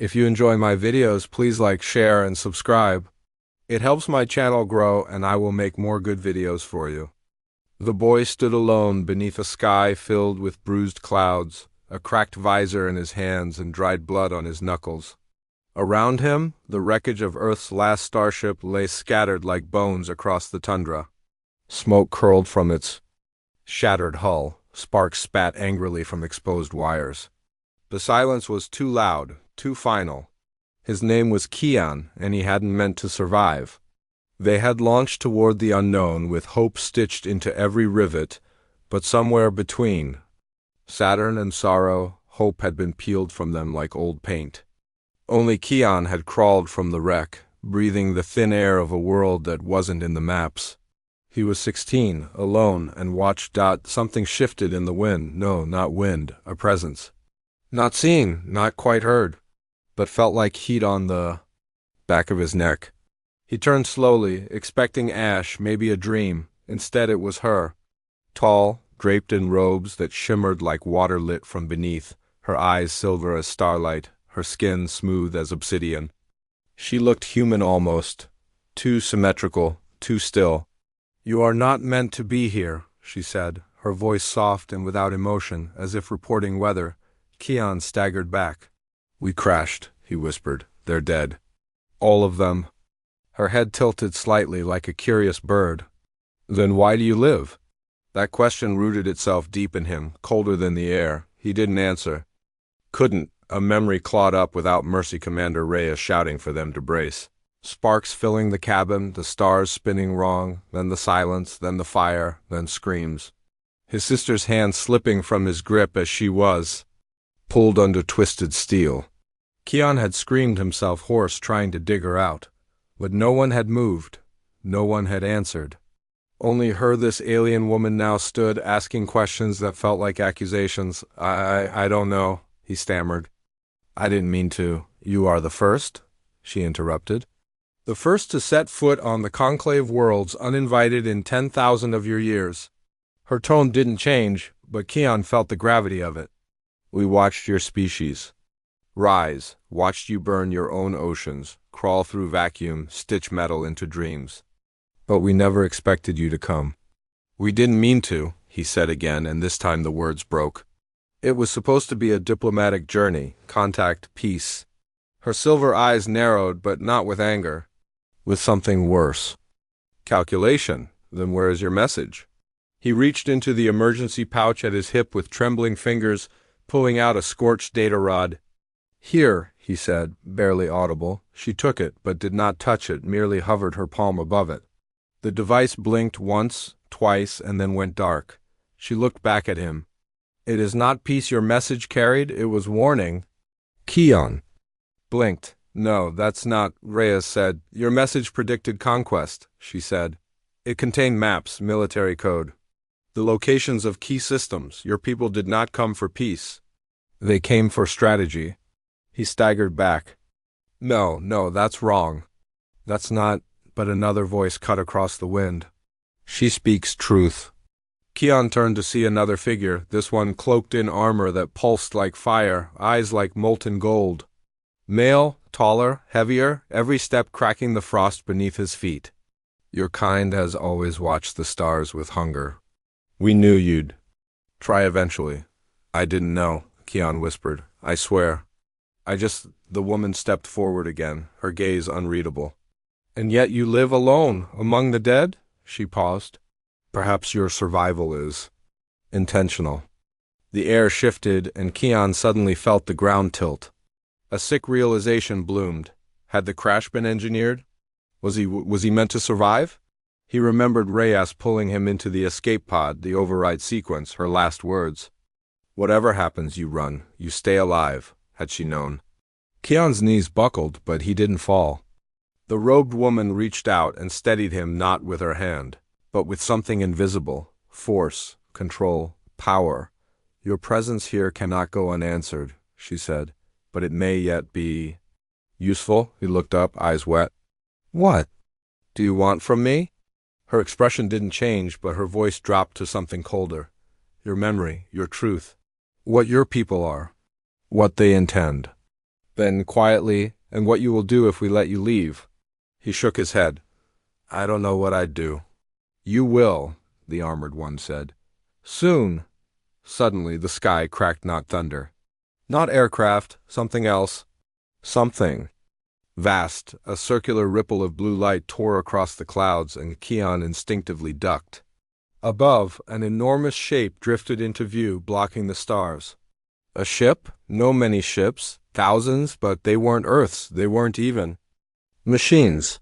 If you enjoy my videos, please like, share, and subscribe. It helps my channel grow, and I will make more good videos for you. The boy stood alone beneath a sky filled with bruised clouds, a cracked visor in his hands and dried blood on his knuckles. Around him, the wreckage of Earth's last starship lay scattered like bones across the tundra. Smoke curled from its shattered hull. Sparks spat angrily from exposed wires. The silence was too loud, too final. His name was Keon, and he hadn't meant to survive. They had launched toward the unknown with hope stitched into every rivet, but somewhere between Saturn and sorrow, hope had been peeled from them like old paint. Only Keon had crawled from the wreck, breathing the thin air of a world that wasn't in the maps. He was 16, alone, and watched. Something shifted in the wind. No, not wind, a presence. Not seen, not quite heard, but felt like heat on the back of his neck. He turned slowly, expecting ash, maybe a dream. Instead it was her. Tall, draped in robes that shimmered like water lit from beneath, her eyes silver as starlight, her skin smooth as obsidian. She looked human almost, too symmetrical, too still. "You are not meant to be here," she said, her voice soft and without emotion, as if reporting weather. Keon staggered back. "We crashed," he whispered. "They're dead. All of them." Her head tilted slightly like a curious bird. "Then why do you live?" That question rooted itself deep in him, colder than the air. He didn't answer. Couldn't. A memory clawed up without mercy, Commander Reyes shouting for them to brace. Sparks filling the cabin, the stars spinning wrong, then the silence, then the fire, then screams. His sister's hand slipping from his grip as she was pulled under twisted steel. Keon had screamed himself hoarse trying to dig her out, but no one had moved, no one had answered. Only her, this alien woman, now stood, asking questions that felt like accusations. I don't know," he stammered. "I didn't mean to." "You are the first?" she interrupted. "The first to set foot on the conclave worlds uninvited in 10,000 of your years." Her tone didn't change, but Keon felt the gravity of it. "We watched your species rise, watched you burn your own oceans, crawl through vacuum, stitch metal into dreams. But we never expected you to come." "We didn't mean to," he said again, and this time the words broke. "It was supposed to be a diplomatic journey, contact, peace." Her silver eyes narrowed, but not with anger. "With something worse." "Calculation? Then where is your message?" He reached into the emergency pouch at his hip with trembling fingers, pulling out a scorched data rod. "Here," he said, barely audible. She took it, but did not touch it, merely hovered her palm above it. The device blinked once, twice, and then went dark. She looked back at him. "It is not peace your message carried, it was warning." Keon blinked. "No, that's not," Reyes said. "Your message predicted conquest," she said. "It contained maps, military code, the locations of key systems. Your people did not come for peace. They came for strategy." He staggered back. No, that's wrong. That's not," but another voice cut across the wind. "She speaks truth." Keon turned to see another figure, this one cloaked in armor that pulsed like fire, eyes like molten gold. Male, taller, heavier, every step cracking the frost beneath his feet. "Your kind has always watched the stars with hunger. We knew you'd try eventually." "I didn't know," Keon whispered. "I swear. The woman stepped forward again, her gaze unreadable. "And yet you live alone, among the dead?" She paused. "Perhaps your survival is intentional." The air shifted, and Keon suddenly felt the ground tilt. A sick realization bloomed. Had the crash been engineered? Was he meant to survive? He remembered Reyes pulling him into the escape pod, the override sequence, her last words. "Whatever happens, you run. You stay alive," had she known. Keon's knees buckled, but he didn't fall. The robed woman reached out and steadied him, not with her hand, but with something invisible. Force, control, power. "Your presence here cannot go unanswered," she said, "but it may yet be useful." He looked up, eyes wet. "What do you want from me?" Her expression didn't change, but her voice dropped to something colder. "Your memory, your truth. What your people are. What they intend." Then quietly, and what you will do if we let you leave. He shook his head. I don't know what I'd do. You will, the armored one said. Soon. Suddenly the sky cracked, not thunder. Not aircraft, something else. Something. Vast, a circular ripple of blue light tore across the clouds, and Keon instinctively ducked. Above, an enormous shape drifted into view, blocking the stars. A ship? No many ships. Thousands, but they weren't Earth's. They weren't even machines.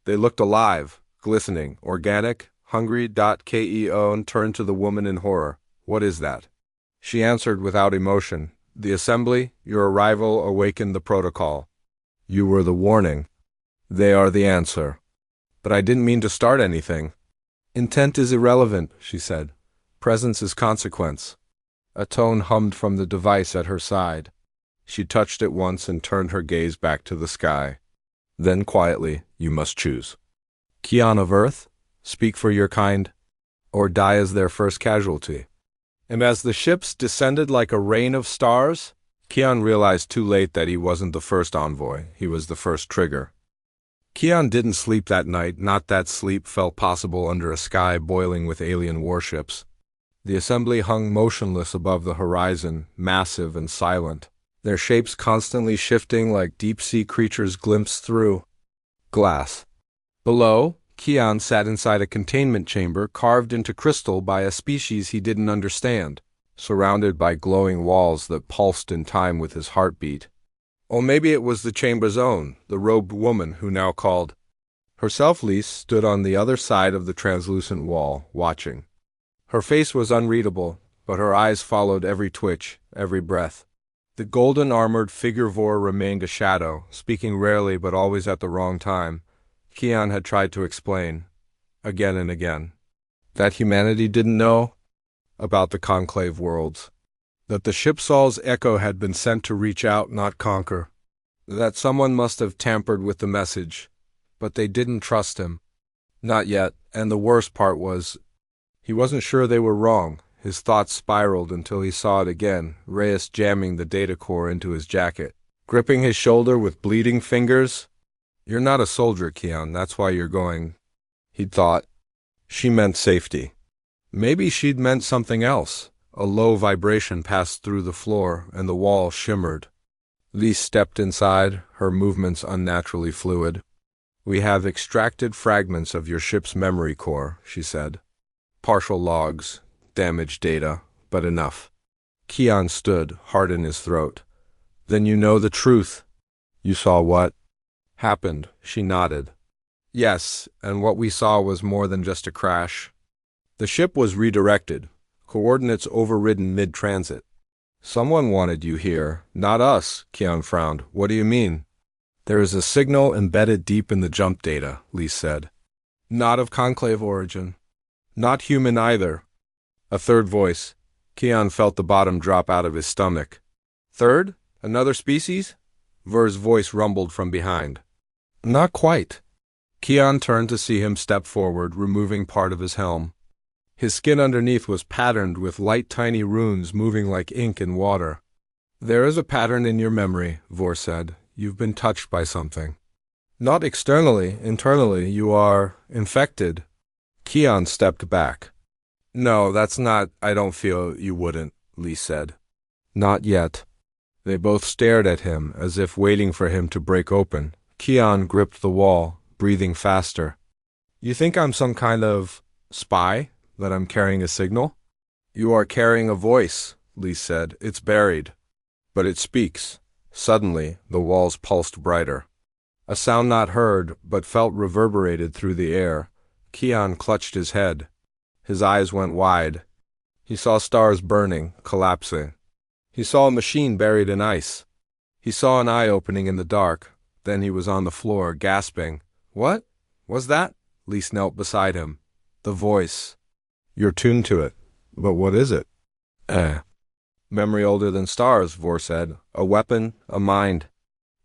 They looked alive, glistening, organic, hungry. Keon turned to the woman in horror. What is that? She answered without emotion. The assembly, your arrival awakened the protocol. You were the warning. They are the answer. But I didn't mean to start anything. Intent is irrelevant, she said. Presence is consequence. A tone hummed from the device at her side. She touched it once and turned her gaze back to the sky. Then quietly, you must choose. Keon of Earth, speak for your kind, or die as their first casualty. And as the ships descended like a rain of stars, Keon realized too late that he wasn't the first envoy, he was the first trigger. Keon didn't sleep that night, not that sleep felt possible under a sky boiling with alien warships. The assembly hung motionless above the horizon, massive and silent, their shapes constantly shifting like deep-sea creatures glimpsed through glass. Below, Keon sat inside a containment chamber carved into crystal by a species he didn't understand, surrounded by glowing walls that pulsed in time with his heartbeat. Or maybe it was the chamber's own, the robed woman who now called herself Lise stood on the other side of the translucent wall, watching. Her face was unreadable, but her eyes followed every twitch, every breath. The golden-armored figure Vor remained a shadow, speaking rarely but always at the wrong time. Keon had tried to explain, again and again, that humanity didn't know about the conclave worlds, that the ship Saul's echo had been sent to reach out, not conquer, that someone must have tampered with the message, but they didn't trust him. Not yet, and the worst part was, he wasn't sure they were wrong. His thoughts spiraled until he saw it again, Reyes jamming the data core into his jacket, gripping his shoulder with bleeding fingers. You're not a soldier, Keon, that's why you're going, he'd thought. She meant safety. Maybe she'd meant something else. A low vibration passed through the floor, and the wall shimmered. Lise stepped inside, her movements unnaturally fluid. We have extracted fragments of your ship's memory core, she said. Partial logs, damaged data, but enough. Keon stood, heart in his throat. Then you know the truth. You saw what happened, she nodded. Yes, and what we saw was more than just a crash. The ship was redirected, coordinates overridden mid-transit. Someone wanted you here, not us, Keon frowned. What do you mean? There is a signal embedded deep in the jump data, Lise said. Not of conclave origin. Not human either. A third voice. Keon felt the bottom drop out of his stomach. Third? Another species? Ver's voice rumbled from behind. Not quite. Keon turned to see him step forward, removing part of his helm. His skin underneath was patterned with light tiny runes moving like ink in water. There is a pattern in your memory, Vor said. You've been touched by something. Not externally, internally, you are infected. Keon stepped back. No, that's not, I don't feel you wouldn't, Lise said. Not yet. They both stared at him, as if waiting for him to break open. Keon gripped the wall, breathing faster. You think I'm some kind of spy? That I'm carrying a signal? You are carrying a voice, Lise said. It's buried. But it speaks. Suddenly, the walls pulsed brighter. A sound not heard, but felt reverberated through the air. Keon clutched his head. His eyes went wide. He saw stars burning, collapsing. He saw a machine buried in ice. He saw an eye opening in the dark. Then he was on the floor, gasping. What? Was that? Lise knelt beside him. The voice. You're tuned to it. But what is it? Memory older than stars, Vor said. A weapon, a mind.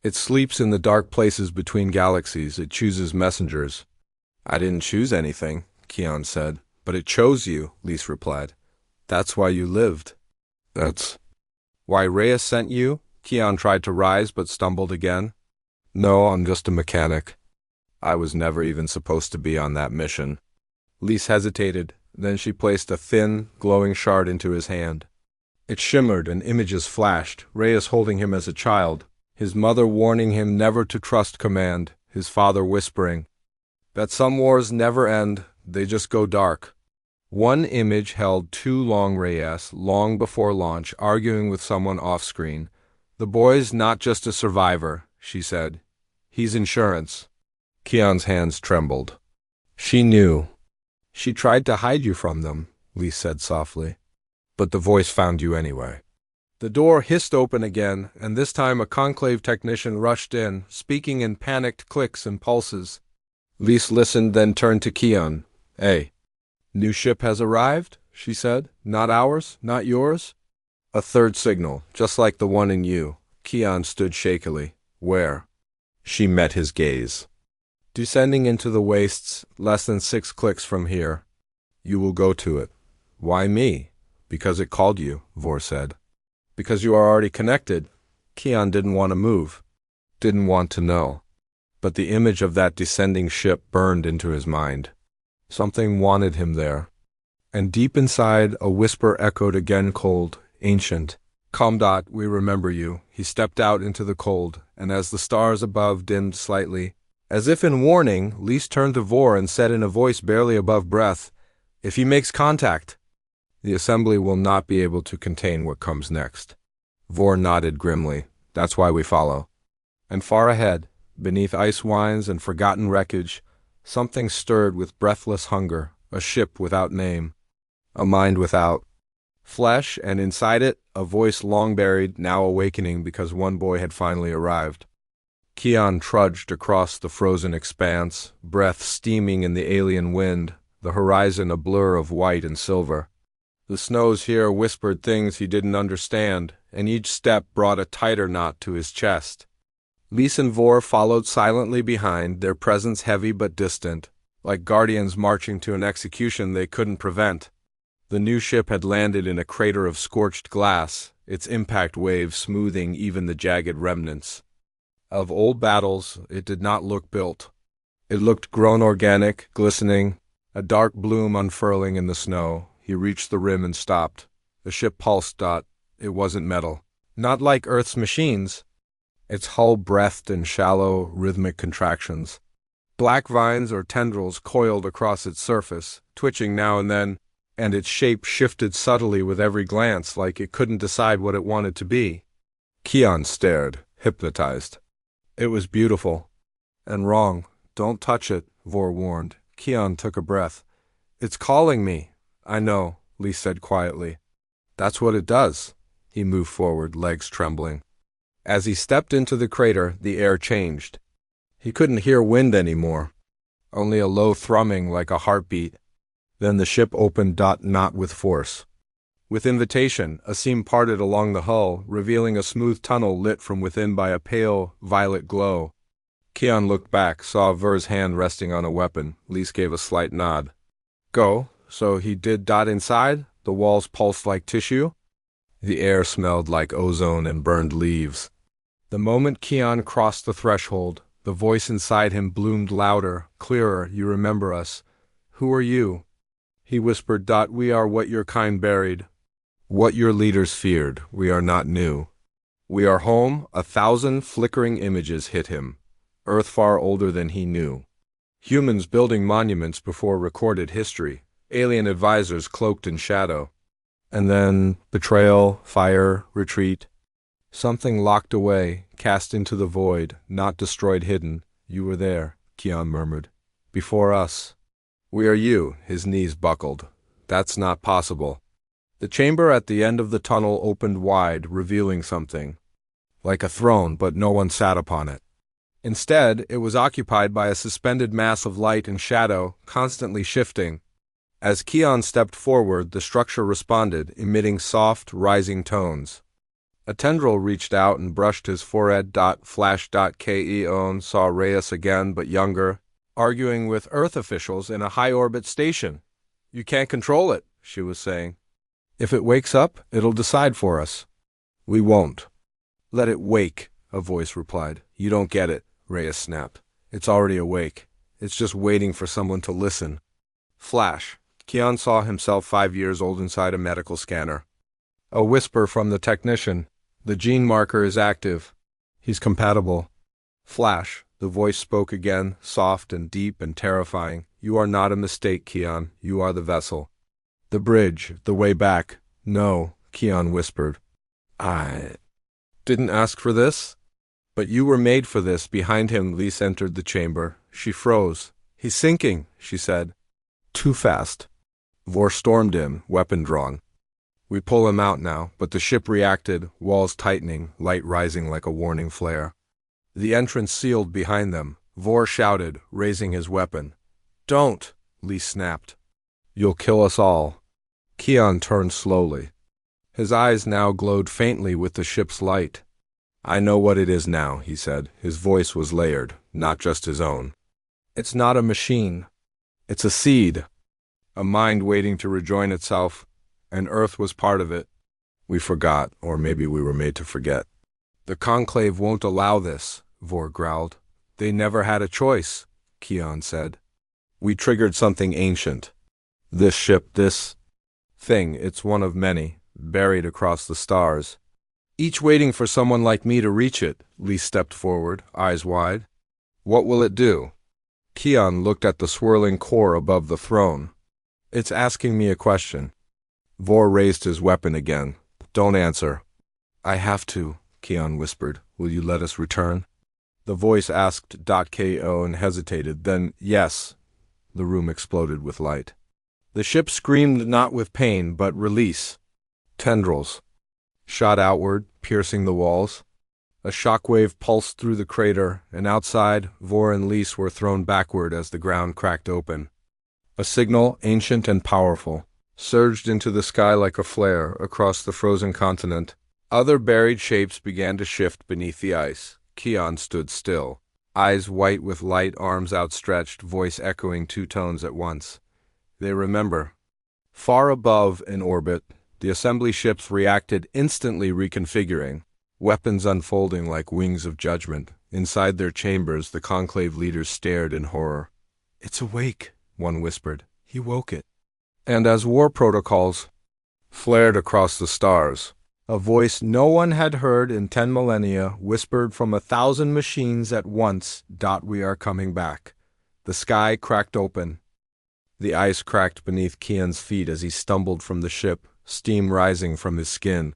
It sleeps in the dark places between galaxies. It chooses messengers. I didn't choose anything, Keon said. But it chose you, Lise replied. That's why you lived. That's why Reyes sent you? Keon tried to rise but stumbled again. No, I'm just a mechanic. I was never even supposed to be on that mission. Lise hesitated, then she placed a thin, glowing shard into his hand. It shimmered and images flashed, Reyes holding him as a child, his mother warning him never to trust command, his father whispering that some wars never end, they just go dark. One image held too long Reyes, long before launch, arguing with someone off-screen. The boy's not just a survivor, she said. He's insurance. Keon's hands trembled. She knew. She tried to hide you from them, Lise said softly. But the voice found you anyway. The door hissed open again, and this time a conclave technician rushed in, speaking in panicked clicks and pulses. Lise listened, then turned to Keon. Hey. New ship has arrived, she said. Not ours, not yours. A third signal, just like the one in you. Keon stood shakily. Where? She met his gaze. Descending into the wastes, less than 6 clicks from here. You will go to it. Why me? Because it called you, Vor said. Because you are already connected. Keon didn't want to move. Didn't want to know. But the image of that descending ship burned into his mind. Something wanted him there. And deep inside, a whisper echoed again, cold, ancient. Comdot, we remember you. He stepped out into the cold, and as the stars above dimmed slightly, as if in warning, Lise turned to Vor and said in a voice barely above breath, If he makes contact, the assembly will not be able to contain what comes next. Vor nodded grimly. That's why we follow. And far ahead, beneath ice wines and forgotten wreckage, something stirred with breathless hunger, a ship without name, a mind without flesh, and inside it, a voice long buried, now awakening because one boy had finally arrived. Keon trudged across the frozen expanse, breath steaming in the alien wind, the horizon a blur of white and silver. The snows here whispered things he didn't understand, and each step brought a tighter knot to his chest. Lise and Vor followed silently behind, their presence heavy but distant, like guardians marching to an execution they couldn't prevent. The new ship had landed in a crater of scorched glass, its impact waves smoothing even the jagged remnants. Of old battles, it did not look built. It looked grown organic, glistening, a dark bloom unfurling in the snow. He reached the rim and stopped. The ship pulsed. It wasn't metal. Not like Earth's machines. Its hull breathed in shallow, rhythmic contractions. Black vines or tendrils coiled across its surface, twitching now and then, and its shape shifted subtly with every glance like it couldn't decide what it wanted to be. Keon stared, hypnotized. It was beautiful. And wrong. Don't touch it, Vor warned. Keon took a breath. It's calling me. I know, Lise said quietly. That's what it does. He moved forward, legs trembling. As he stepped into the crater, the air changed. He couldn't hear wind anymore, only a low thrumming like a heartbeat. Then the ship opened. Not with force. With invitation, a seam parted along the hull, revealing a smooth tunnel lit from within by a pale, violet glow. Keon looked back, saw Vor's hand resting on a weapon. Lise gave a slight nod. Go. So he did. Inside, the walls pulsed like tissue. The air smelled like ozone and burned leaves. The moment Keon crossed the threshold, the voice inside him bloomed louder, clearer. You remember us. Who are you? He whispered. We are what your kind buried. What your leaders feared. We are not new. We are home. 1,000 flickering images hit him. Earth far older than he knew. Humans building monuments before recorded history. Alien advisors cloaked in shadow. And then betrayal, fire, retreat. Something locked away, cast into the void, not destroyed, hidden. You were there, Keon murmured. Before us. We are you. His knees buckled. That's not possible. The chamber at the end of the tunnel opened wide, revealing something. Like a throne, but no one sat upon it. Instead, it was occupied by a suspended mass of light and shadow, constantly shifting. As Keon stepped forward, the structure responded, emitting soft, rising tones. A tendril reached out and brushed his forehead. Flash. Keon saw Reyes again, but younger, arguing with Earth officials in a high-orbit station. You can't control it, she was saying. If it wakes up, it'll decide for us. We won't. Let it wake, a voice replied. You don't get it, Reyes snapped. It's already awake. It's just waiting for someone to listen. Flash. Keon saw himself 5 years old inside a medical scanner. A whisper from the technician. The gene marker is active. He's compatible. Flash. The voice spoke again, soft and deep and terrifying. You are not a mistake, Keon. You are the vessel. The bridge, the way back. No, Keon whispered. I didn't ask for this. But you were made for this. Behind him, Lise entered the chamber. She froze. He's sinking, she said. Too fast. Vor stormed in, weapon drawn. We pull him out now, but the ship reacted, walls tightening, light rising like a warning flare. The entrance sealed behind them. Vor shouted, raising his weapon. Don't, Lise snapped. You'll kill us all. Keon turned slowly. His eyes now glowed faintly with the ship's light. I know what it is now, he said. His voice was layered, not just his own. It's not a machine. It's a seed. A mind waiting to rejoin itself, and Earth was part of it. We forgot, or maybe we were made to forget. The Conclave won't allow this, Vor growled. They never had a choice, Keon said. We triggered something ancient. This ship, this thing, it's one of many, buried across the stars. Each waiting for someone like me to reach it, Lise stepped forward, eyes wide. What will it do? Keon looked at the swirling core above the throne. It's asking me a question. Vor raised his weapon again. Don't answer. I have to, Keon whispered. Will you let us return? The voice asked .ko and hesitated, then yes. The room exploded with light. The ship screamed not with pain, but release. Tendrils shot outward, piercing the walls. A shockwave pulsed through the crater, and outside, Vor and Lise were thrown backward as the ground cracked open. A signal, ancient and powerful, surged into the sky like a flare across the frozen continent. Other buried shapes began to shift beneath the ice. Keon stood still, eyes white with light, arms outstretched, voice echoing two tones at once. They remember. Far above, in orbit, the assembly ships reacted, instantly reconfiguring, weapons unfolding like wings of judgment. Inside their chambers, the Conclave leaders stared in horror. It's awake, one whispered. He woke it. And as war protocols flared across the stars, a voice no one had heard in 10 millennia whispered from 1,000 machines at once, We are coming back. The sky cracked open. The ice cracked beneath Keon's feet as he stumbled from the ship, steam rising from his skin.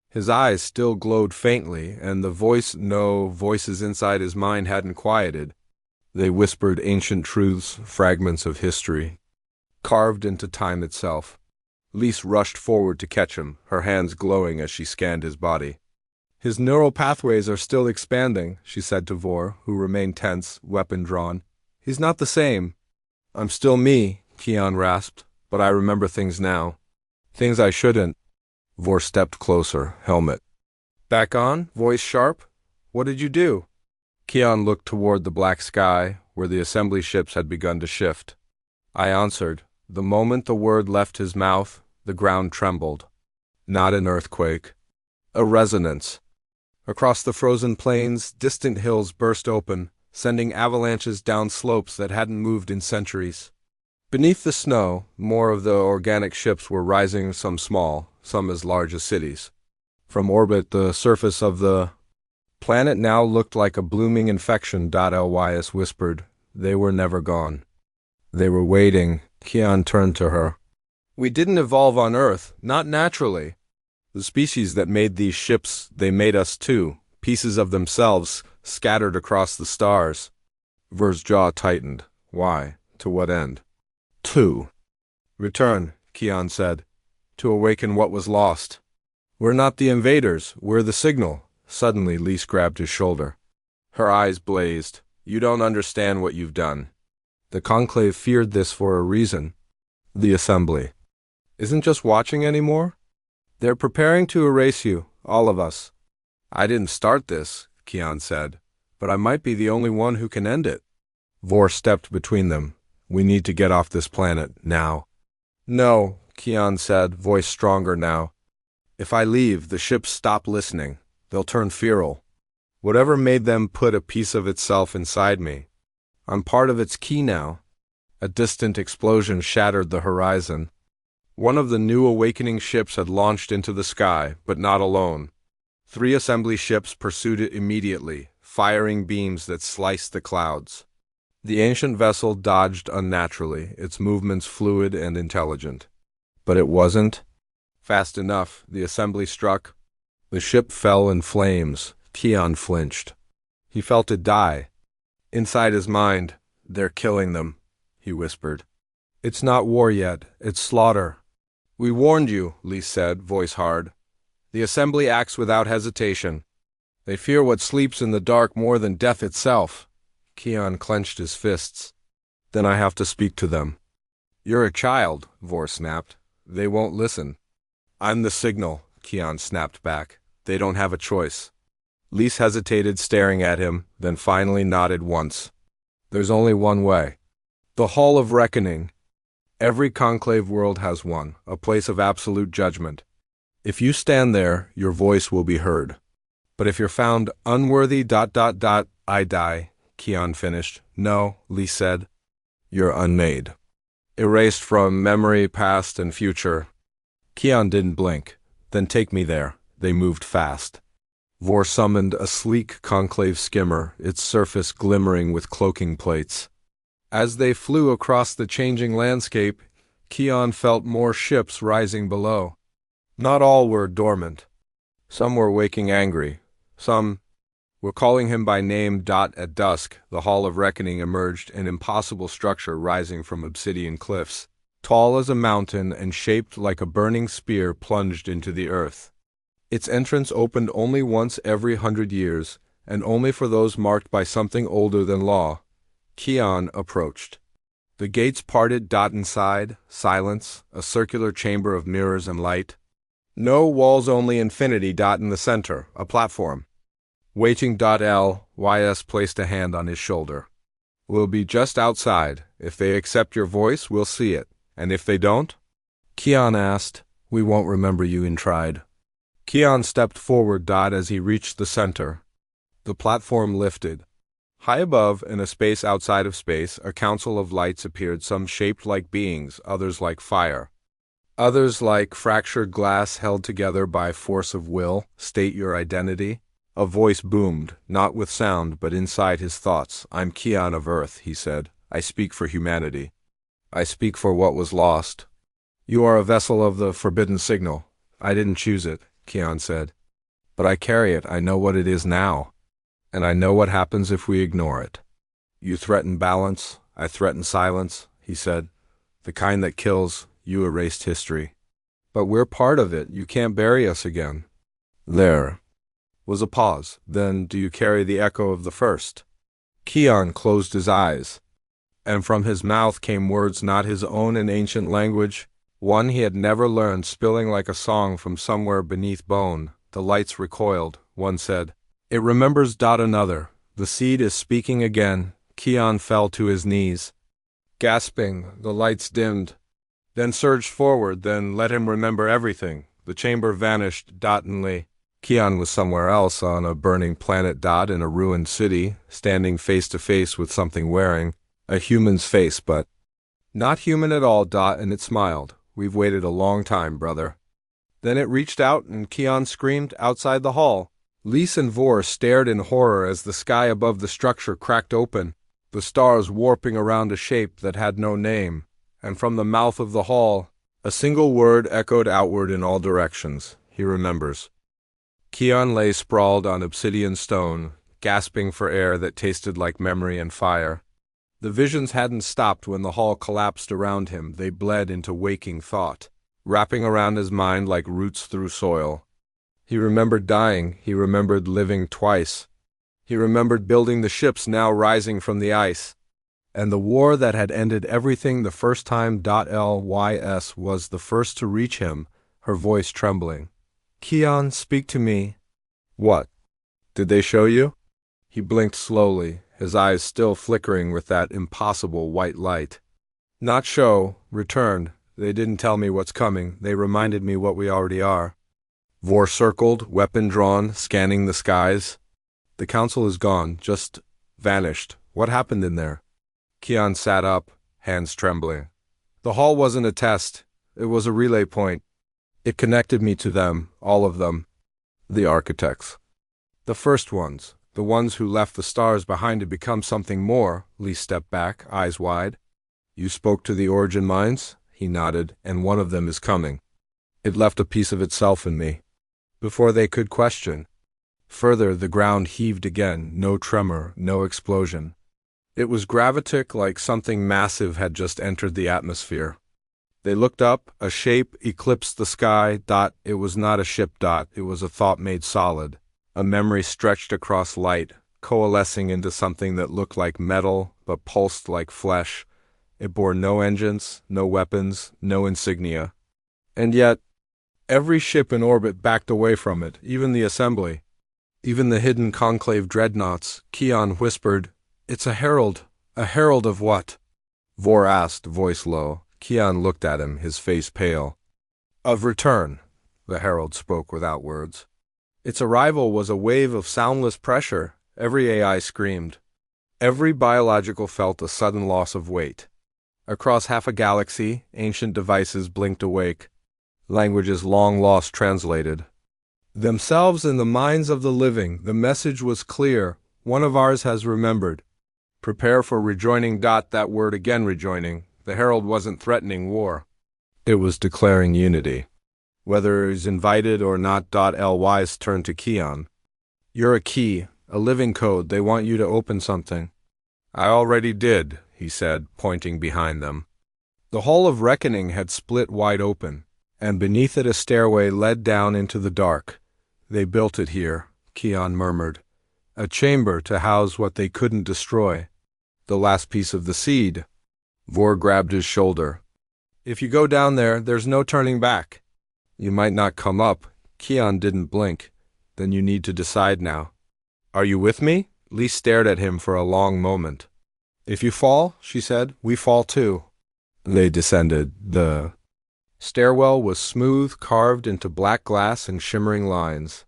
His eyes still glowed faintly, and the voices inside his mind hadn't quieted. They whispered ancient truths, fragments of history, carved into time itself. Lise rushed forward to catch him, her hands glowing as she scanned his body. His neural pathways are still expanding, she said to Vor, who remained tense, weapon drawn. He's not the same. I'm still me, Keon rasped, but I remember things now. Things I shouldn't. Vor stepped closer, helmet back on, voice sharp. What did you do? Keon looked toward the black sky, where the assembly ships had begun to shift. I answered. The moment the word left his mouth, the ground trembled. Not an earthquake. A resonance. Across the frozen plains, distant hills burst open, sending avalanches down slopes that hadn't moved in centuries. Beneath the snow, more of the organic ships were rising, some small, some as large as cities. From orbit, the surface of the planet now looked like a blooming infection. Lys whispered. They were never gone. They were waiting. Keon turned to her. We didn't evolve on Earth, not naturally. The species that made these ships, they made us too, pieces of themselves, scattered across the stars. Vor's jaw tightened. Why? To what end? To return, Keon said. To awaken what was lost. We're not the invaders, we're the signal. Suddenly, Lise grabbed his shoulder. Her eyes blazed. You don't understand what you've done. The Conclave feared this for a reason. The Assembly isn't just watching anymore. They're preparing to erase you, all of us. I didn't start this, Keon said, but I might be the only one who can end it. Vor stepped between them. We need to get off this planet, now. No, Keon said, voice stronger now. If I leave, the ships stop listening. They'll turn feral. Whatever made them put a piece of itself inside me. I'm part of its key now. A distant explosion shattered the horizon. One of the new awakening ships had launched into the sky, but not alone. 3 assembly ships pursued it immediately, firing beams that sliced the clouds. The ancient vessel dodged unnaturally, its movements fluid and intelligent. But it wasn't fast enough. The assembly struck. The ship fell in flames. Keon flinched. He felt it die. Inside his mind, "They're killing them," he whispered. "It's not war yet, it's slaughter." "We warned you," Lee said, voice hard. "The assembly acts without hesitation. They fear what sleeps in the dark more than death itself." Keon clenched his fists. "Then I have to speak to them." "You're a child," Vor snapped. "They won't listen." "I'm the signal," Keon snapped back. "They don't have a choice." Lise hesitated, staring at him, then finally nodded once. "There's only one way. The Hall of Reckoning. Every conclave world has one, a place of absolute judgment. If you stand there, your voice will be heard. But if you're found unworthy ... I die," Keon finished. "No," Lise said. "You're unmade. Erased from memory, past, and future." Keon didn't blink. "Then take me there." They moved fast. Vor summoned a sleek conclave skimmer, its surface glimmering with cloaking plates. As they flew across the changing landscape, Keon felt more ships rising below. Not all were dormant. Some were waking angry. Some were calling him by name. At dusk, the Hall of Reckoning emerged, an impossible structure rising from obsidian cliffs, tall as a mountain and shaped like a burning spear plunged into the earth. Its entrance opened only once every 100 years, and only for those marked by something older than law. Keon approached. The gates parted. Inside, silence, a circular chamber of mirrors and light. No walls, only infinity. In the center, a platform. Waiting. Lys placed a hand on his shoulder. "We'll be just outside. If they accept your voice, we'll see it. And if they don't?" Keon asked. "We won't remember you in tried." Keon stepped forward. As he reached the center, the platform lifted. High above, in a space outside of space, a council of lights appeared, some shaped like beings, others like fire. Others like fractured glass held together by force of will. "State your identity." A voice boomed, not with sound, but inside his thoughts. "I'm Keon of Earth," he said. "I speak for humanity. I speak for what was lost." "You are a vessel of the forbidden signal." "I didn't choose it," Keon said. "But I carry it. I know what it is now. And I know what happens if we ignore it." "You threaten balance. I threaten silence," he said. "The kind that kills. You erased history. But we're part of it. You can't bury us again." There was a pause. "Then do you carry the echo of the first?" Keon closed his eyes, and from his mouth came words not his own, in ancient language, one he had never learned, spilling like a song from somewhere beneath bone. The lights recoiled. One said, "It remembers." Another, "The seed is speaking again." Keon fell to his knees. Gasping, the lights dimmed, then surged forward. Then let him remember everything. The chamber vanished. And Keon was somewhere else, on a burning planet. In a ruined city, standing face to face with something wearing a human's face, but not human at all. And it smiled. "We've waited a long time, brother." Then it reached out, and Keon screamed outside the hall. Lys and Vor stared in horror as the sky above the structure cracked open, the stars warping around a shape that had no name, and from the mouth of the hall, a single word echoed outward in all directions: "He remembers." Keon lay sprawled on obsidian stone, gasping for air that tasted like memory and fire. The visions hadn't stopped when the hall collapsed around him. They bled into waking thought, wrapping around his mind like roots through soil. He remembered dying. He remembered living twice. He remembered building the ships now rising from the ice. And the war that had ended everything the first time. Lys was the first to reach him, her voice trembling. "Keon, speak to me." "What? Did they show you?" He blinked slowly, his eyes still flickering with that impossible white light. "Not show, returned. They didn't tell me what's coming. They reminded me what we already are." Vor circled, weapon drawn, scanning the skies. The council is gone, just vanished. What happened in there? Kian sat up, hands trembling. The hall wasn't a test. It was a relay point. It connected me to them, all of them. The architects. The first ones, the ones who left the stars behind to become something more. Lee stepped back, eyes wide. You spoke to the origin minds? He nodded, and one of them is coming. It left a piece of itself in me. Before they could question. Further, the ground heaved again, no tremor, no explosion. It was gravitic, like something massive had just entered the atmosphere. They looked up, a shape eclipsed the sky. It was not a ship. It was a thought made solid. A memory stretched across light, coalescing into something that looked like metal, but pulsed like flesh. It bore no engines, no weapons, no insignia. And yet, every ship in orbit backed away from it, even the assembly. Even the hidden conclave dreadnoughts. Kian whispered, "It's a herald. A herald of what?" Vor asked, voice low. Kian looked at him, his face pale. "Of return," the herald spoke without words. Its arrival was a wave of soundless pressure. Every AI screamed. Every biological felt a sudden loss of weight. Across half a galaxy, ancient devices blinked awake. Languages long lost translated. Themselves in the minds of the living, the message was clear. One of ours has remembered. Prepare for rejoining. That word again, rejoining. The herald wasn't threatening war. It was declaring unity. Whether it was invited or not. Ly's turned to Kian. You're a key, a living code. They want you to open something. I already did, he said, pointing behind them. The hall of reckoning had split wide open, and beneath it a stairway led down into the dark. They built it here, Kian murmured. A chamber to house what they couldn't destroy. The last piece of the seed. Vor grabbed his shoulder. If you go down there, there's no turning back. You might not come up. Kian didn't blink. Then you need to decide now. Are you with me? Lee stared at him for a long moment. If you fall, she said, we fall too. They descended. The stairwell was smooth, carved into black glass and shimmering lines.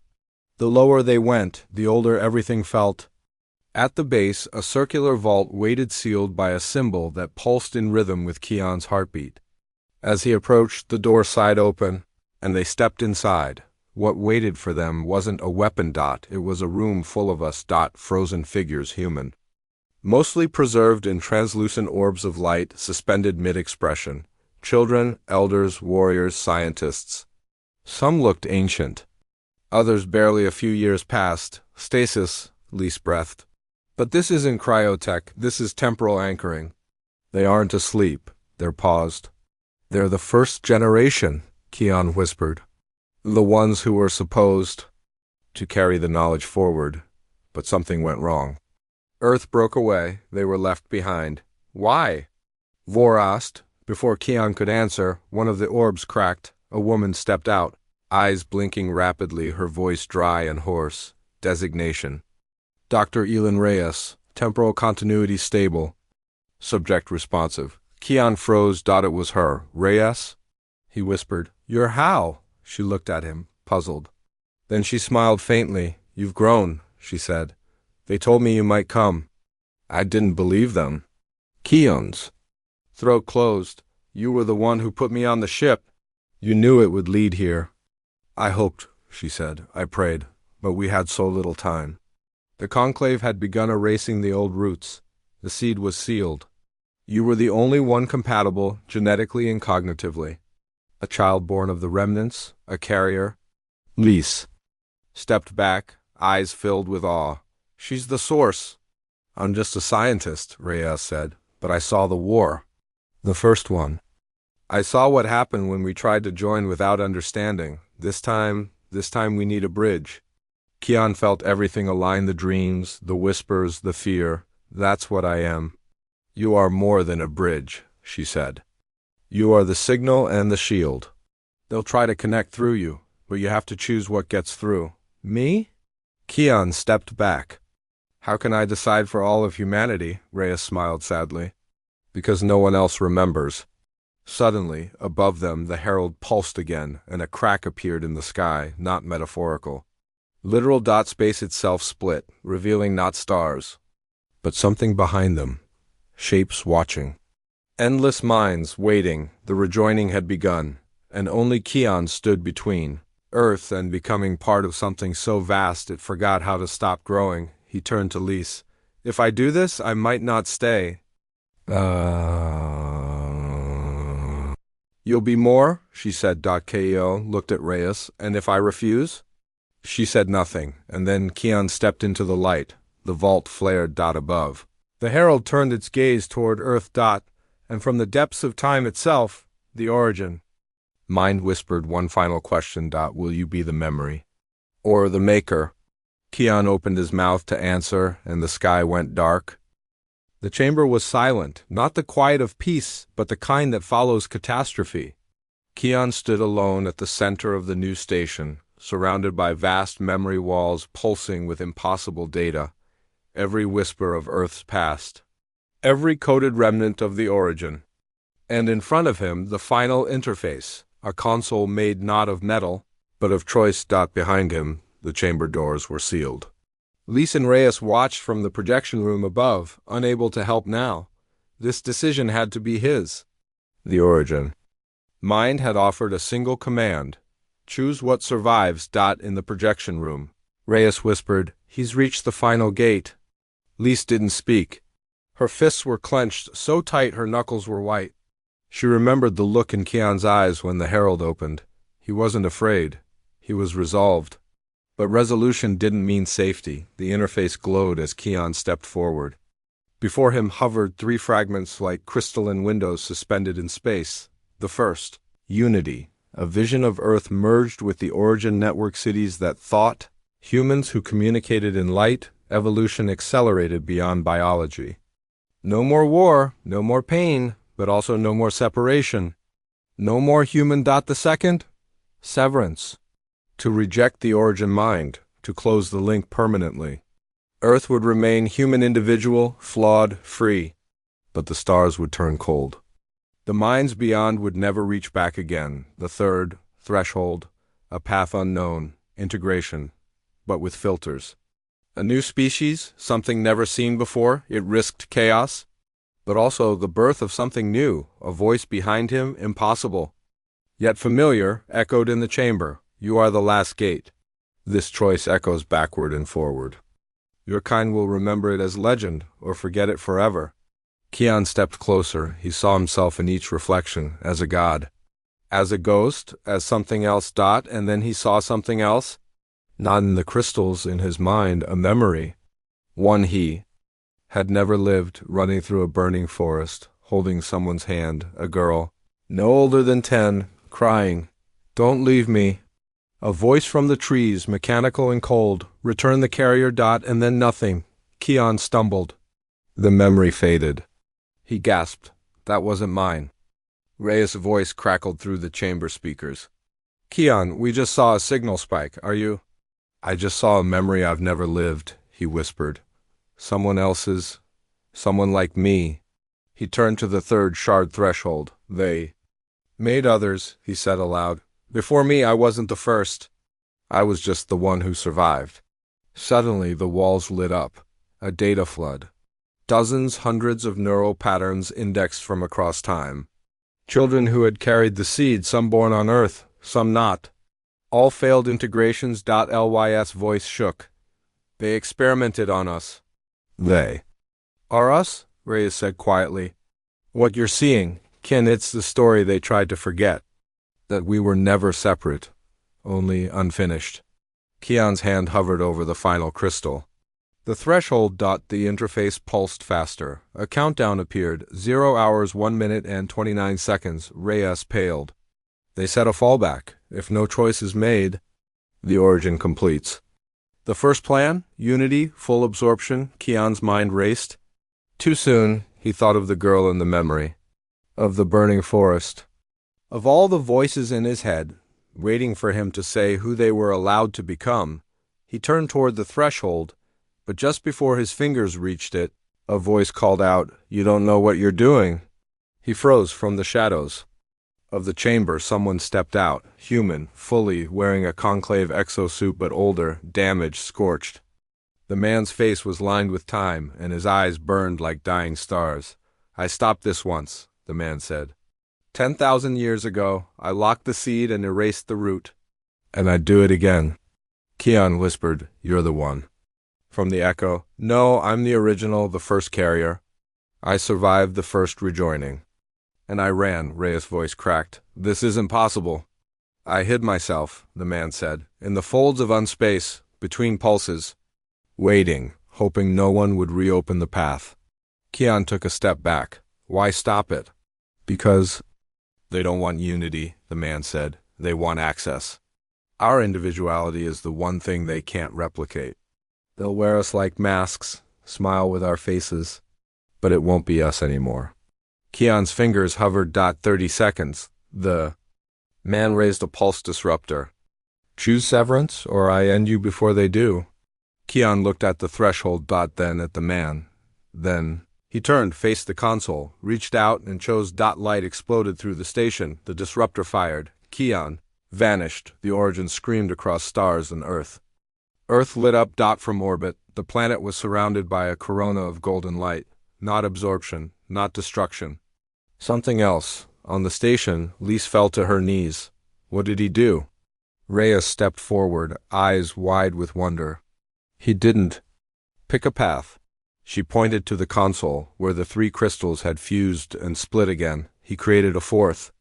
The lower they went, the older everything felt. At the base, a circular vault waited sealed by a symbol that pulsed in rhythm with Kian's heartbeat. As he approached, the door slid open, and they stepped inside. What waited for them wasn't a weapon. It was a room full of us. Frozen figures, human. Mostly preserved in translucent orbs of light, suspended mid-expression. Children, elders, warriors, scientists. Some looked ancient. Others barely a few years past. Stasis, least breathed. But this isn't cryotech, this is temporal anchoring. They aren't asleep, they're paused. They're the first generation, Kian whispered. The ones who were supposed to carry the knowledge forward, but something went wrong. Earth broke away, they were left behind. Why? Vor asked. Before Kian could answer, one of the orbs cracked. A woman stepped out, eyes blinking rapidly, her voice dry and hoarse. Designation. Dr. Elin Reyes, temporal continuity stable. Subject responsive. Kian froze. It was her. Reyes? He whispered. You're how? She looked at him, puzzled. Then she smiled faintly. You've grown, she said. They told me you might come. I didn't believe them. Kian's throat closed. You were the one who put me on the ship. You knew it would lead here. I hoped, she said. I prayed, but we had so little time. The conclave had begun erasing the old roots. The seed was sealed. You were the only one compatible, genetically and cognitively. A child born of the remnants, a carrier. Lise stepped back, eyes filled with awe. She's the source. I'm just a scientist, Reyes said, but I saw the war. The first one. I saw what happened when we tried to join without understanding. This time we need a bridge. Kian felt everything align, the dreams, the whispers, the fear. That's what I am. You are more than a bridge, she said. You are the signal and the shield. They'll try to connect through you, but you have to choose what gets through. Me? Kian stepped back. How can I decide for all of humanity? Reyes smiled sadly. Because no one else remembers. Suddenly, above them, the herald pulsed again, and a crack appeared in the sky, not metaphorical. Literal. Space itself split, revealing not stars, but something behind them. Shapes watching. Endless minds waiting. The rejoining had begun, and only Keon stood between Earth and becoming part of something so vast it forgot how to stop growing. He turned to Lise. If I do this, I might not stay. You'll be more? She said. Ko looked at Reyes. And if I refuse? She said nothing, and then Keon stepped into the light. The vault flared. Above. The herald turned its gaze toward Earth. And from the depths of time itself, the origin. Mind whispered one final question. Will you be the memory? Or the maker? Keon opened his mouth to answer, and the sky went dark. The chamber was silent, not the quiet of peace, but the kind that follows catastrophe. Keon stood alone at the center of the new station, surrounded by vast memory walls pulsing with impossible data, every whisper of Earth's past, every coded remnant of the origin. And in front of him, the final interface, a console made not of metal, but of choice. Behind him, the chamber doors were sealed. Lise and Reyes watched from the projection room above, unable to help now. This decision had to be his. The origin. Mind had offered a single command. Choose what survives. In the projection room. Reyes whispered, He's reached the final gate. Lise didn't speak. Her fists were clenched so tight her knuckles were white. She remembered the look in Keon's eyes when the herald opened. He wasn't afraid. He was resolved. But resolution didn't mean safety. The interface glowed as Keon stepped forward. Before him hovered three fragments like crystalline windows suspended in space. The first, Unity, a vision of Earth merged with the origin network cities that thought, humans who communicated in light, evolution accelerated beyond biology. No more war, no more pain, but also no more separation. No more human. The second, Severance. To reject the origin mind, to close the link permanently. Earth would remain human, individual, flawed, free, but the stars would turn cold. The minds beyond would never reach back again. The third, Threshold, a path unknown, integration, but with filters. A new species, something never seen before. It risked chaos, but also the birth of something new, a voice behind him, impossible, yet familiar, echoed in the chamber. You are the last gate. This choice echoes backward and forward. Your kind will remember it as legend, or forget it forever. Keon stepped closer. He saw himself in each reflection, as a god, as a ghost, as something else. And then he saw something else. Not in the crystals, in his mind, a memory. One he had never lived, running through a burning forest, holding someone's hand, a girl, no older than 10, crying, Don't leave me. A voice from the trees, mechanical and cold, return the carrier. And then nothing. Keon stumbled. The memory faded. He gasped. That wasn't mine. Reyes' voice crackled through the chamber speakers. Keon, we just saw a signal spike. Are you? I just saw a memory I've never lived, he whispered. Someone else's. Someone like me. He turned to the third shard threshold. They made others, he said aloud. Before me, I wasn't the first. I was just the one who survived. Suddenly, the walls lit up. A data flood. Dozens, hundreds of neural patterns indexed from across time. Children who had carried the seed, some born on Earth, some not. All failed integrations. Lys voice shook. They experimented on us. They are us? Reyes said quietly. What you're seeing, Ken, it's the story they tried to forget. That we were never separate, only unfinished. Keon's hand hovered over the final crystal. The threshold. The interface pulsed faster. A countdown appeared. 0 hours, 1 minute, and 29 seconds. Reyes paled. They set a fallback. If no choice is made, the origin completes. The first plan, Unity, full absorption. Keon's mind raced. Too soon, he thought of the girl in the memory. Of the burning forest. Of all the voices in his head, waiting for him to say who they were allowed to become, he turned toward the threshold, but just before his fingers reached it, a voice called out, You don't know what you're doing. He froze from the shadows. Of the chamber, someone stepped out, human, fully, wearing a conclave exosuit but older, damaged, scorched. The man's face was lined with time, and his eyes burned like dying stars. "I stopped this once," the man said. 10,000 years ago, I locked the seed and erased the root. And I'd do it again. Keon whispered, "You're the one." From the echo, "No, I'm the original, the first carrier. I survived the first rejoining." "And I ran," Rhea's voice cracked. "This isn't possible." "I hid myself," the man said, "in the folds of unspace, between pulses, waiting, hoping no one would reopen the path." Keon took a step back. "Why stop it?" "Because they don't want unity," the man said. "They want access. Our individuality is the one thing they can't replicate. They'll wear us like masks, smile with our faces, but it won't be us anymore." Keon's fingers hovered. 30 seconds. The man raised a pulse disruptor. "Choose severance, or I end you before they do." Keon looked at the threshold. Then at the man. Then he turned, faced the console, reached out, and chose. Light exploded through the station. The disruptor fired. Keon vanished. The origin screamed across stars and Earth. Earth lit up. From orbit, the planet was surrounded by a corona of golden light. Not absorption, not destruction. Something else. On the station, Lise fell to her knees. What did he do? Rhea stepped forward, eyes wide with wonder. "He didn't pick a path." She pointed to the console, where the 3 crystals had fused and split again. "He created a 4th.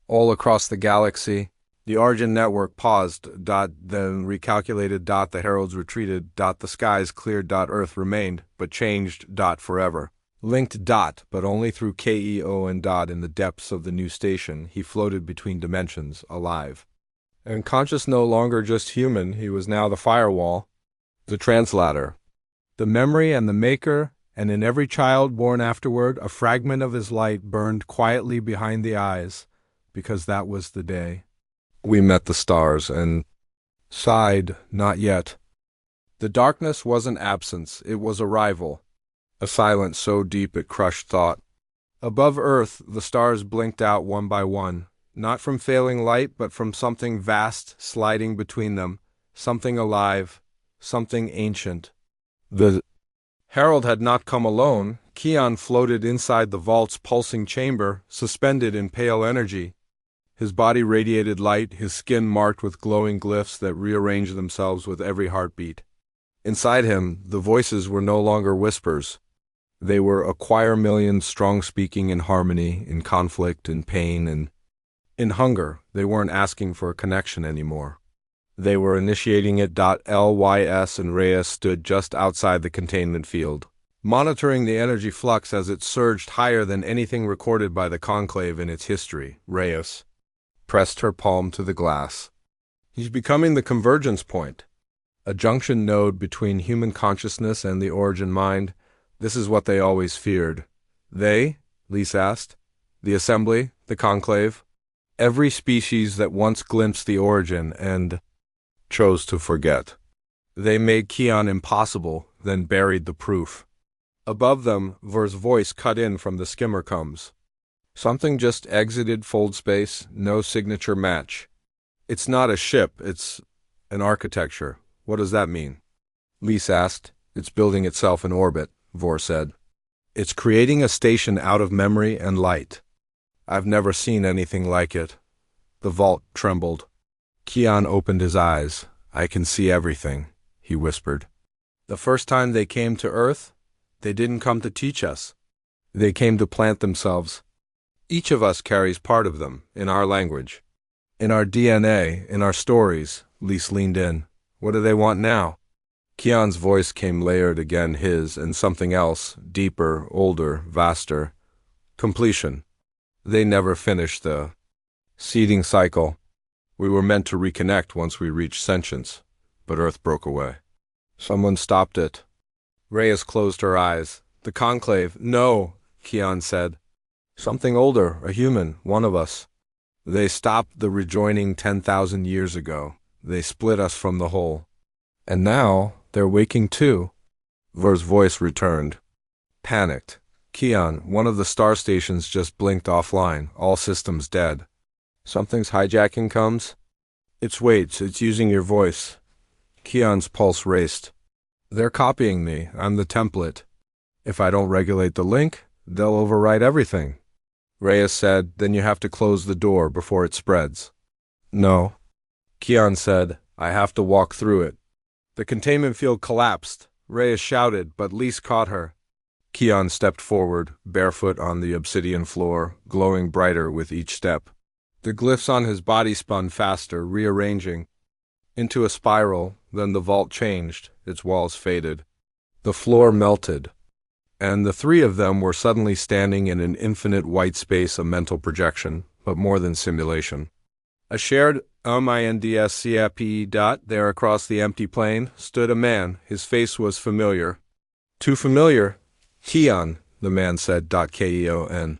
All across the galaxy." The Origin network paused. Then recalculated. The heralds retreated. The skies cleared. Earth remained, but changed. Forever. Linked. But only through KEO and in the depths of the new station, he floated between dimensions, alive. And conscious, no longer just human, he was now the firewall, the translator, the memory and the maker, and in every child born afterward, a fragment of his light burned quietly behind the eyes, because that was the day we met the stars and sighed, "Not yet." The darkness wasn't absence, it was arrival. A silence so deep it crushed thought. Above Earth, the stars blinked out one by one, not from failing light, but from something vast sliding between them, something alive, something ancient. The herald had not come alone. Keon floated inside the vault's pulsing chamber, suspended in pale energy. His body radiated light, his skin marked with glowing glyphs that rearranged themselves with every heartbeat. Inside him, the voices were no longer whispers. They were a choir million strong, speaking in harmony, in conflict, in pain, and in hunger. They weren't asking for a connection anymore. They were initiating it. Lys and Rhea stood just outside the containment field, monitoring the energy flux as it surged higher than anything recorded by the Conclave in its history. Reyes pressed her palm to the glass. "He's becoming the convergence point, a junction node between human consciousness and the Origin mind. This is what they always feared." "They?" Lise asked. "The Assembly, the Conclave, every species that once glimpsed the Origin and chose to forget. They made Keon impossible, then buried the proof." Above them, Ver's voice cut in from the skimmer comes. "Something just exited fold space, no signature match. It's not a ship, it's an architecture." "What does that mean?" Lise asked. "It's building itself in orbit," Vor said. "It's creating a station out of memory and light. I've never seen anything like it." The vault trembled. Keon opened his eyes. "I can see everything," he whispered. "The first time they came to Earth, they didn't come to teach us. They came to plant themselves. Each of us carries part of them, in our language, in our DNA, in our stories." Lise leaned in. "What do they want now?" Keon's voice came layered again, his, and something else, deeper, older, vaster. "Completion. They never finished the seeding cycle. We were meant to reconnect once we reached sentience, but Earth broke away. Someone stopped it." Reyes closed her eyes. "The Conclave." "No," Keon said. "Something older, a human, one of us. They stopped the rejoining 10,000 years ago. They split us from the whole. And now they're waking too." Ver's voice returned. Panicked. "Keon, one of the star stations just blinked offline, all systems dead." Something's hijacking comes? It's weights, it's using your voice. Keon's pulse raced. They're copying me. I'm the template. If I don't regulate the link, they'll overwrite everything. Reyes said, then you have to close the door before it spreads. No. Keon said, I have to walk through it. The containment field collapsed. Reyes shouted, but Lise caught her. Keon stepped forward, barefoot on the obsidian floor, glowing brighter with each step. The glyphs on his body spun faster, rearranging into a spiral. Then the vault changed, its walls faded. The floor melted, and the three of them were suddenly standing in an infinite white space of mental projection, but more than simulation. A shared MINDSCIP. There across the empty plain stood a man. His face was familiar. Too familiar. Keon, the man said. Keon.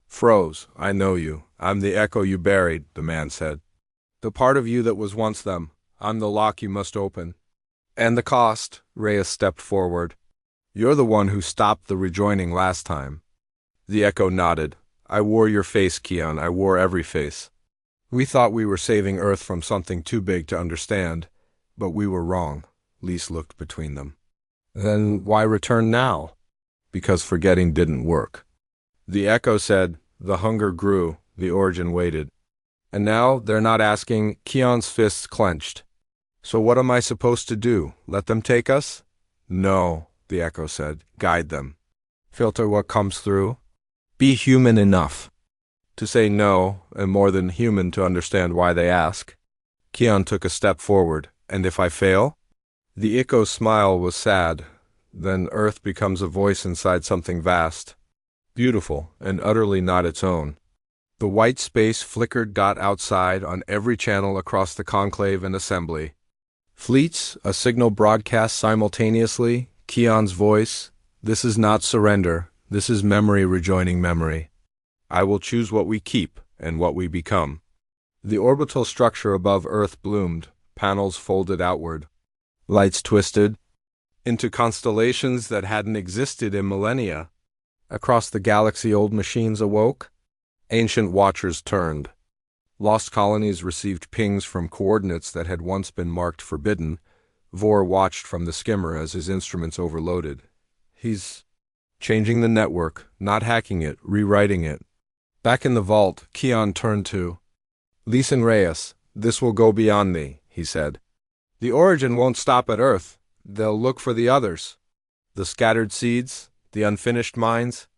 Froze. I know you. I'm the echo you buried, the man said. The part of you that was once them. I'm the lock you must open. And the cost. Reyes stepped forward. You're the one who stopped the rejoining last time. The echo nodded. I wore your face, Keon. I wore every face. We thought we were saving Earth from something too big to understand, but we were wrong. Lise looked between them. Then why return now? Because forgetting didn't work. The echo said, the hunger grew, the origin waited. And now they're not asking. Keon's fists clenched. So what am I supposed to do? Let them take us? No, the echo said. Guide them. Filter what comes through. Be human enough to say no, and more than human to understand why they ask. Keon took a step forward. And if I fail? The echo's smile was sad. Then Earth becomes a voice inside something vast, beautiful, and utterly not its own. The white space flickered outside on every channel across the conclave and assembly. Fleets, a signal broadcast simultaneously, Keon's voice. This is not surrender. This is memory rejoining memory. I will choose what we keep and what we become. The orbital structure above Earth bloomed, panels folded outward. Lights twisted into constellations that hadn't existed in millennia. Across the galaxy old machines awoke. Ancient watchers turned. Lost colonies received pings from coordinates that had once been marked forbidden. Vor watched from the skimmer as his instruments overloaded. He's changing the network, not hacking it, rewriting it. Back in the vault, Keon turned to Lise and Reyes. This will go beyond thee, he said. The origin won't stop at Earth. They'll look for the others. The scattered seeds, the unfinished minds.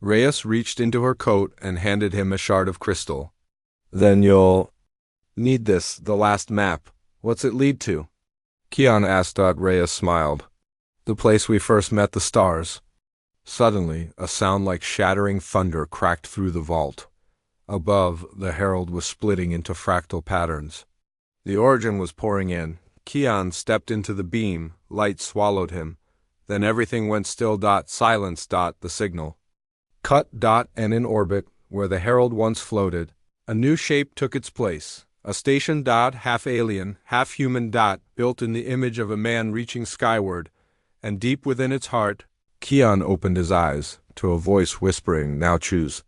Reyes reached into her coat and handed him a shard of crystal. Then you'll need this, the last map. What's it lead to? Keon asked. Reyes smiled. The place we first met the stars. Suddenly, a sound like shattering thunder cracked through the vault. Above, the herald was splitting into fractal patterns. The origin was pouring in. Keon stepped into the beam. Light swallowed him. Then everything went still. Silence. The signal. Cut. And in orbit, where the herald once floated, a new shape took its place. A station. Half alien, half human. Built in the image of a man reaching skyward. And deep within its heart, Keon opened his eyes to a voice whispering, now choose.